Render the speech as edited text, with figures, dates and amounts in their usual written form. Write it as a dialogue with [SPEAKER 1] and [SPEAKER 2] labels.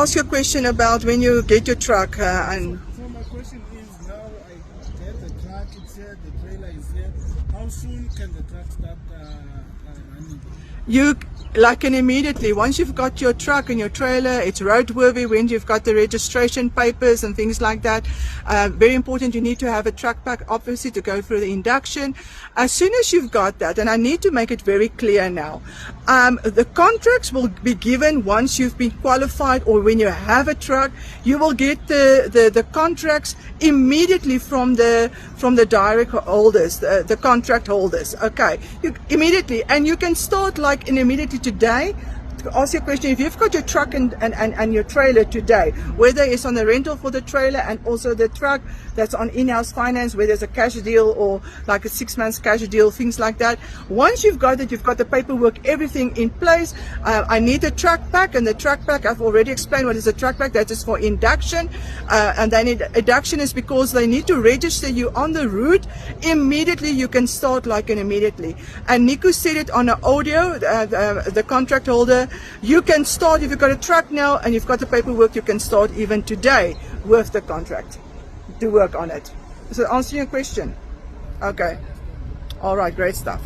[SPEAKER 1] ask you a question about when you get your truck and
[SPEAKER 2] So my question is, now I get the truck, it's here, the trailer is here. How soon can the truck start running?
[SPEAKER 1] you like and immediately once you've got your truck and your trailer, it's roadworthy, when you've got the registration papers and things like that. Very important, you need to have a truck pack obviously to go through the induction. As soon as you've got that, and I need to make it very clear now, the contracts will be given once you've been qualified, or when you have a truck you will get the contracts immediately from the direct holders, the contract holders. Okay, you immediately, and you can start like immediately today. To ask your question, if you've got your truck and your trailer today, whether it's on the rental for the trailer and also the truck that's on in-house finance, whether it's a cash deal or like a 6 months cash deal, things like that. Once you've got it, you've got the paperwork, everything in place. I need a truck pack, and the truck pack, I've already explained what is a truck pack. That is for induction, and then induction is because they need to register you on the route. Immediately you can start like and immediately. And Nico said it on the audio, the contract holder, you can start if you've got a truck now and you've got the paperwork, you can start even today with the contract to work on it. So answering your question. Okay. All right, great stuff.